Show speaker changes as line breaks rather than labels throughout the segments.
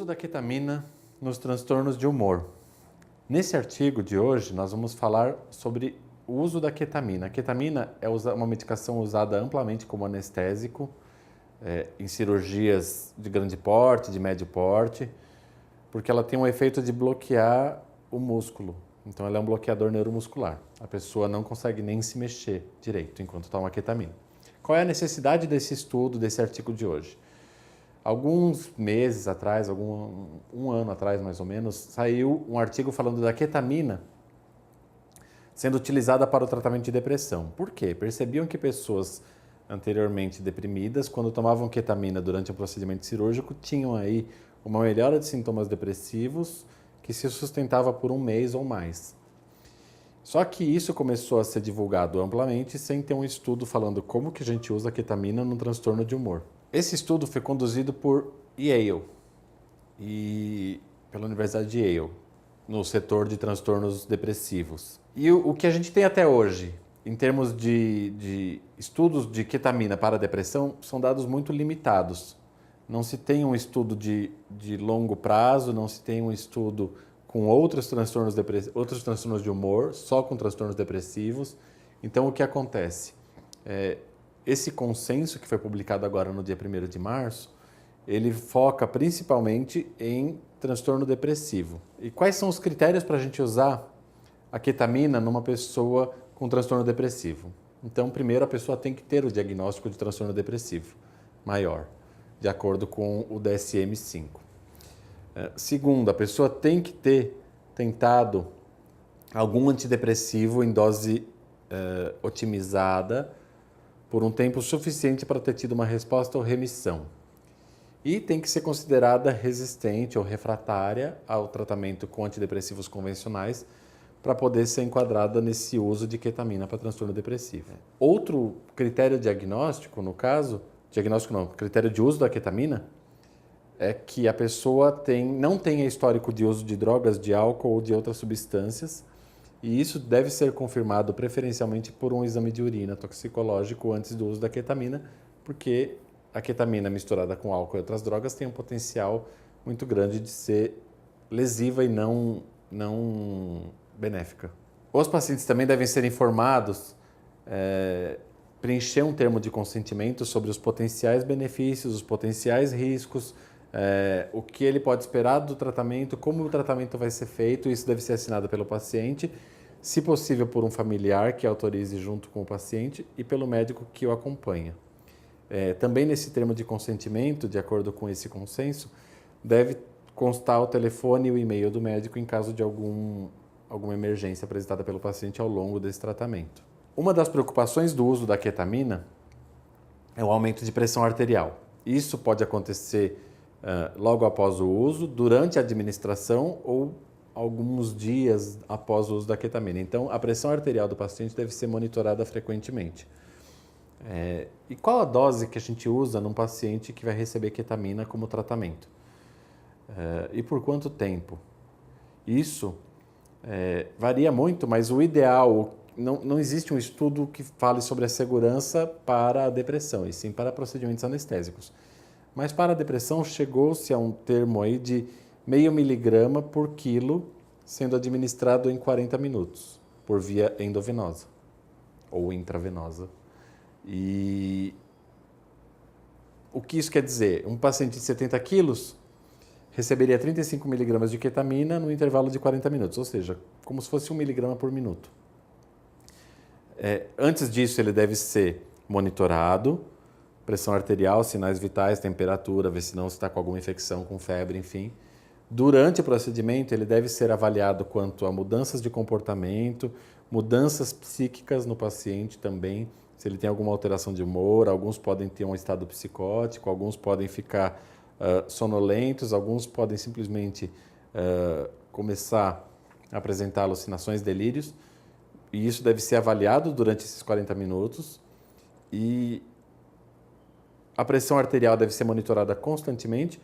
da ketamina nos transtornos de humor. Nesse artigo de hoje, nós vamos falar sobre o uso da ketamina. A ketamina é uma medicação usada amplamente como anestésico em cirurgias de grande porte, de médio porte, porque ela tem um efeito de bloquear o músculo. Então, ela é um bloqueador neuromuscular. A pessoa não consegue nem se mexer direito enquanto toma ketamina. Qual é a necessidade desse estudo, desse artigo de hoje? Alguns meses atrás, um ano atrás mais ou menos, saiu um artigo falando da ketamina sendo utilizada para o tratamento de depressão. Por quê? Percebiam que pessoas anteriormente deprimidas, quando tomavam ketamina durante um procedimento cirúrgico, tinham aí uma melhora de sintomas depressivos que se sustentava por um mês ou mais. Só que isso começou a ser divulgado amplamente sem ter um estudo falando como que a gente usa a ketamina no transtorno de humor. Esse estudo foi conduzido por Yale e pela Universidade de Yale, no setor de transtornos depressivos. E o que a gente tem até hoje, em termos de estudos de ketamina para depressão, são dados muito limitados. Não se tem um estudo de longo prazo, não se tem um estudo com outros transtornos de humor, só com transtornos depressivos. Então, o que acontece? Esse consenso que foi publicado agora no dia 1º de março, ele foca principalmente em transtorno depressivo. E quais são os critérios para a gente usar a ketamina numa pessoa com transtorno depressivo? Então, primeiro, a pessoa tem que ter o diagnóstico de transtorno depressivo maior, de acordo com o DSM-5. Segundo, a pessoa tem que ter tentado algum antidepressivo em dose otimizada por um tempo suficiente para ter tido uma resposta ou remissão. E tem que ser considerada resistente ou refratária ao tratamento com antidepressivos convencionais para poder ser enquadrada nesse uso de ketamina para transtorno depressivo. Outro critério diagnóstico, no caso, critério de uso da ketamina, é que a pessoa não tenha histórico de uso de drogas, de álcool ou de outras substâncias, e isso deve ser confirmado preferencialmente por um exame de urina toxicológico antes do uso da ketamina, porque a ketamina misturada com álcool e outras drogas tem um potencial muito grande de ser lesiva e não benéfica. Os pacientes também devem ser informados, preencher um termo de consentimento sobre os potenciais benefícios, os potenciais riscos, o que ele pode esperar do tratamento, como o tratamento vai ser feito. Isso deve ser assinado pelo paciente, se possível por um familiar que autorize junto com o paciente e pelo médico que o acompanha. Também nesse termo de consentimento, de acordo com esse consenso, deve constar o telefone e o e-mail do médico em caso de alguma emergência apresentada pelo paciente ao longo desse tratamento. Uma das preocupações do uso da ketamina é o aumento de pressão arterial. Isso pode acontecer logo após o uso, durante a administração ou alguns dias após o uso da ketamina. Então, a pressão arterial do paciente deve ser monitorada frequentemente. E qual a dose que a gente usa num paciente que vai receber ketamina como tratamento? E por quanto tempo? Isso varia muito, mas o ideal, não existe um estudo que fale sobre a segurança para a depressão, e sim para procedimentos anestésicos. Mas para a depressão chegou-se a um termo aí de 0,5 miligrama por quilo sendo administrado em 40 minutos por via endovenosa ou intravenosa. E o que isso quer dizer? Um paciente de 70 quilos receberia 35 miligramas de ketamina no intervalo de 40 minutos, ou seja, como se fosse 1 miligrama por minuto. Antes disso, ele deve ser monitorado, pressão arterial, sinais vitais, temperatura, ver se não está com alguma infecção, com febre, enfim. Durante o procedimento, ele deve ser avaliado quanto a mudanças de comportamento, mudanças psíquicas no paciente também, se ele tem alguma alteração de humor. Alguns podem ter um estado psicótico, alguns podem ficar sonolentos, alguns podem simplesmente começar a apresentar alucinações, delírios, e isso deve ser avaliado durante esses 40 minutos. E a pressão arterial deve ser monitorada constantemente.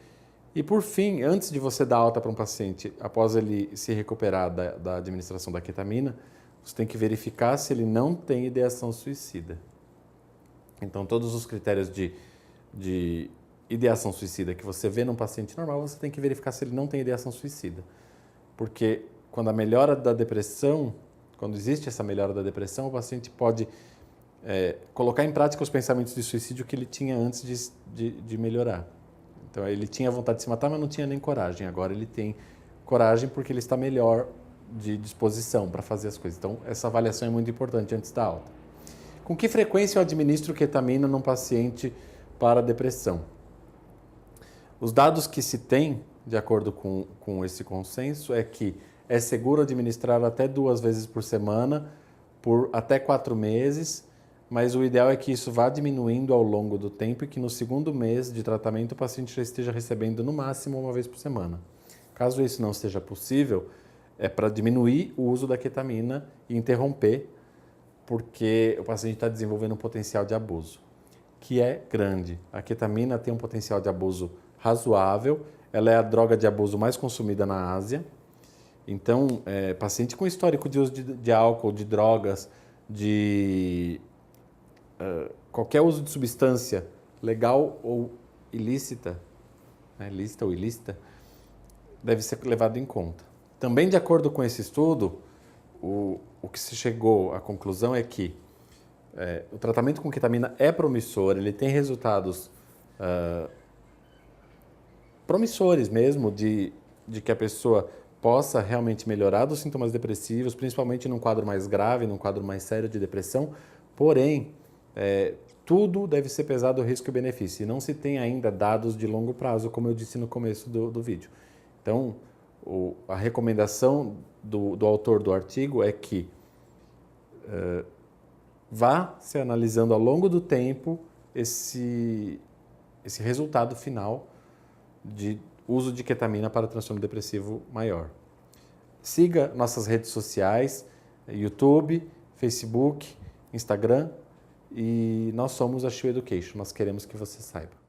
E, por fim, antes de você dar alta para um paciente, após ele se recuperar da administração da ketamina, você tem que verificar se ele não tem ideação suicida. Então, todos os critérios de ideação suicida que você vê num paciente normal, você tem que verificar se ele não tem ideação suicida. Porque quando a melhora da depressão, quando existe essa melhora da depressão, o paciente pode colocar em prática os pensamentos de suicídio que ele tinha antes de melhorar. Então ele tinha vontade de se matar, mas não tinha nem coragem. Agora ele tem coragem porque ele está melhor de disposição para fazer as coisas. Então essa avaliação é muito importante antes da alta. Com que frequência eu administro ketamina num paciente para depressão? Os dados que se tem, de acordo com esse consenso, é que é seguro administrar até 2 vezes por semana, por até 4 meses, mas o ideal é que isso vá diminuindo ao longo do tempo e que no 2º mês de tratamento o paciente já esteja recebendo no máximo 1 vez por semana. Caso isso não seja possível, é para diminuir o uso da ketamina e interromper, porque o paciente está desenvolvendo um potencial de abuso, que é grande. A ketamina tem um potencial de abuso razoável, ela é a droga de abuso mais consumida na Ásia. Então, paciente com histórico de uso de álcool, de drogas, de qualquer uso de substância legal ou ilícita, lícita ou ilícita, deve ser levado em conta. Também, de acordo com esse estudo, o que se chegou à conclusão é que o tratamento com ketamina é promissor, ele tem resultados promissores mesmo de que a pessoa possa realmente melhorar dos sintomas depressivos, principalmente num quadro mais grave, num quadro mais sério de depressão. Porém, tudo deve ser pesado o risco e benefício. E não se tem ainda dados de longo prazo, como eu disse no começo do vídeo. Então, a recomendação do autor do artigo é que vá se analisando ao longo do tempo esse resultado final de uso de ketamina para transtorno depressivo maior. Siga nossas redes sociais, YouTube, Facebook, Instagram, e nós somos a Shio Education, nós queremos que você saiba.